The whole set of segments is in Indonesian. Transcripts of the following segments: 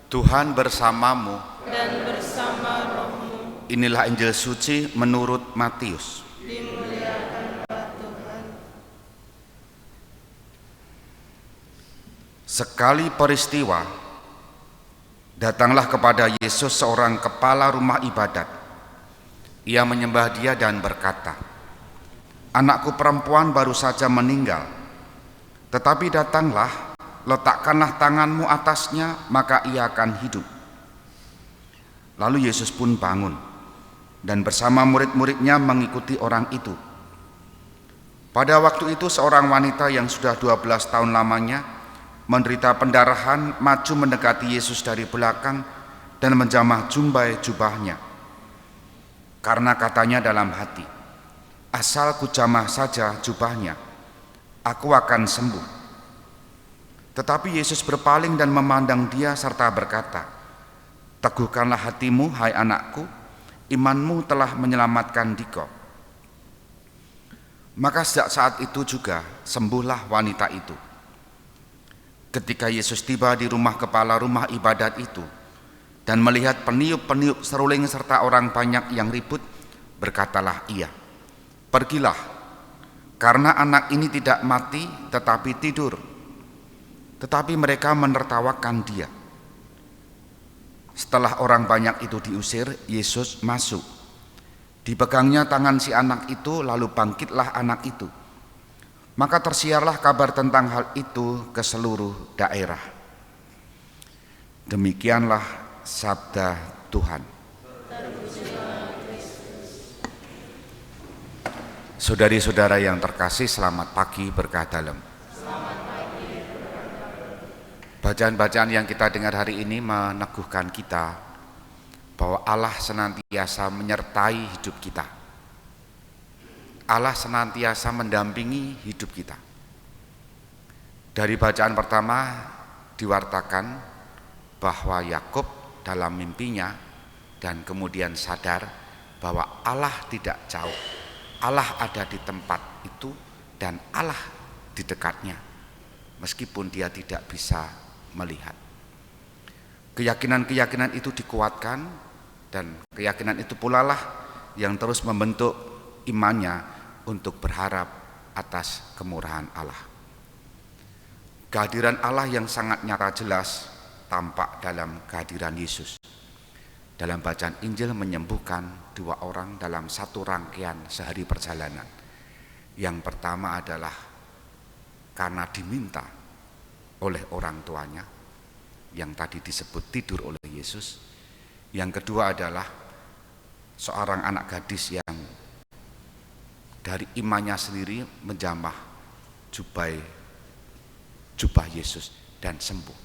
Tuhan bersamamu. Dan bersama rohmu. Inilah Injil suci menurut Matius. Dimuliakanlah Tuhan. Sekali peristiwa, datanglah kepada Yesus seorang kepala rumah ibadat. Ia menyembah Dia dan berkata, "Anakku perempuan baru saja meninggal, tetapi datanglah, letakkanlah tanganmu atasnya, maka ia akan hidup." Lalu Yesus pun bangun dan bersama murid-muridnya mengikuti orang itu. Pada waktu itu seorang wanita yang sudah 12 tahun lamanya menderita pendarahan maju mendekati Yesus dari belakang dan menjamah jumbai jubahnya. Karena katanya dalam hati, "Asal kujamah saja jubahnya, aku akan sembuh." Tetapi Yesus berpaling dan memandang dia serta berkata, "Teguhkanlah hatimu, hai anakku, imanmu telah menyelamatkan dikau." Maka sejak saat itu juga sembuhlah wanita itu. Ketika Yesus tiba di rumah kepala rumah ibadat itu dan melihat peniup-peniup seruling serta orang banyak yang ribut, berkatalah ia, "Pergilah, karena anak ini tidak mati tetapi tidur." Tetapi mereka menertawakan dia. Setelah orang banyak itu diusir, Yesus masuk. Dipegangnya tangan si anak itu, lalu bangkitlah anak itu. Maka tersiarlah kabar tentang hal itu ke seluruh daerah. Demikianlah sabda Tuhan. Saudari-saudara yang terkasih, selamat pagi berkah dalam. Bacaan-bacaan yang kita dengar hari ini meneguhkan kita bahwa Allah senantiasa menyertai hidup kita. Allah senantiasa mendampingi hidup kita. Dari bacaan pertama diwartakan bahwa Yakub dalam mimpinya dan kemudian sadar bahwa Allah tidak jauh. Allah ada di tempat itu dan Allah di dekatnya, meskipun dia tidak bisa melihat. Keyakinan-keyakinan itu dikuatkan, dan keyakinan itu pula lah yang terus membentuk imannya untuk berharap atas kemurahan Allah. Kehadiran Allah yang sangat nyata jelas tampak dalam kehadiran Yesus. Dalam bacaan Injil menyembuhkan 2 orang dalam satu rangkaian sehari perjalanan. Yang pertama adalah karena diminta oleh orang tuanya, yang tadi disebut tidur oleh Yesus. Yang kedua adalah seorang anak gadis yang dari imannya sendiri menjamah jubah Yesus dan sembuh.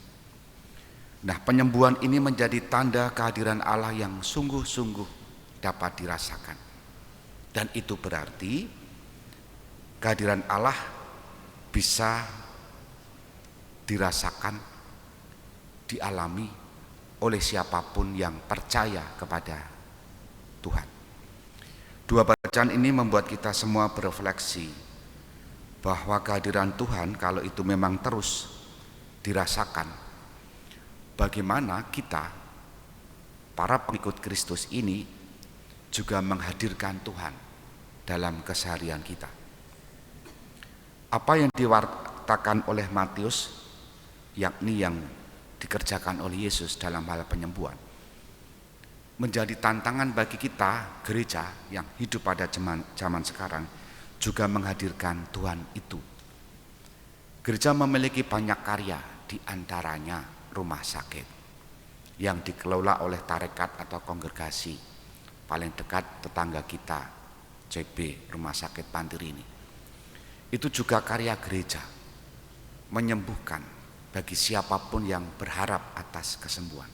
Nah, penyembuhan ini menjadi tanda kehadiran Allah yang sungguh-sungguh dapat dirasakan. Dan itu berarti kehadiran Allah bisa dirasakan, dialami oleh siapapun yang percaya kepada Tuhan. 2 bacaan ini membuat kita semua berefleksi bahwa kehadiran Tuhan, kalau itu memang terus dirasakan, bagaimana kita, para pengikut Kristus ini, juga menghadirkan Tuhan dalam keseharian kita. Apa yang diwartakan oleh Matius, yakni yang dikerjakan oleh Yesus dalam hal penyembuhan, menjadi tantangan bagi kita gereja yang hidup pada zaman sekarang juga menghadirkan Tuhan itu. Gereja memiliki banyak karya, di antaranya rumah sakit yang dikelola oleh tarekat atau kongregasi. Paling dekat tetangga kita, CB, Rumah Sakit Pantirini. Itu juga karya gereja, menyembuhkan bagi siapapun yang berharap atas kesembuhan.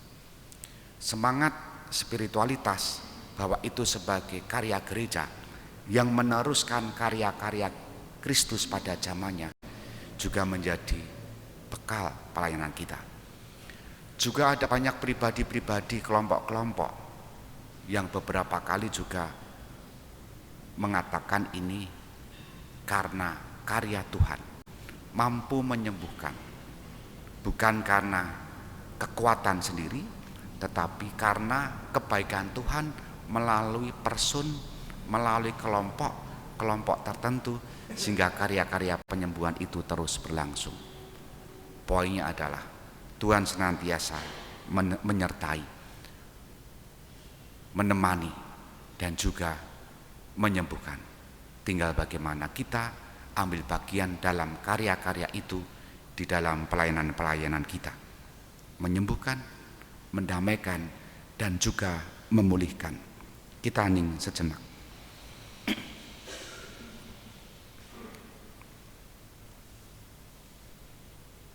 Semangat spiritualitas bahwa itu sebagai karya gereja yang meneruskan karya-karya Kristus pada zamannya juga menjadi bekal pelayanan kita. Juga ada banyak pribadi-pribadi, kelompok-kelompok yang beberapa kali juga mengatakan ini karena karya Tuhan mampu menyembuhkan, bukan karena kekuatan sendiri, tetapi karena kebaikan Tuhan melalui person, melalui kelompok tertentu, sehingga karya-karya penyembuhan itu terus berlangsung. Poinnya adalah Tuhan senantiasa menyertai, menemani, dan juga menyembuhkan. Tinggal bagaimana kita ambil bagian dalam karya-karya itu di dalam pelayanan-pelayanan kita, menyembuhkan, mendamaikan, dan juga memulihkan. Kita hening sejenak.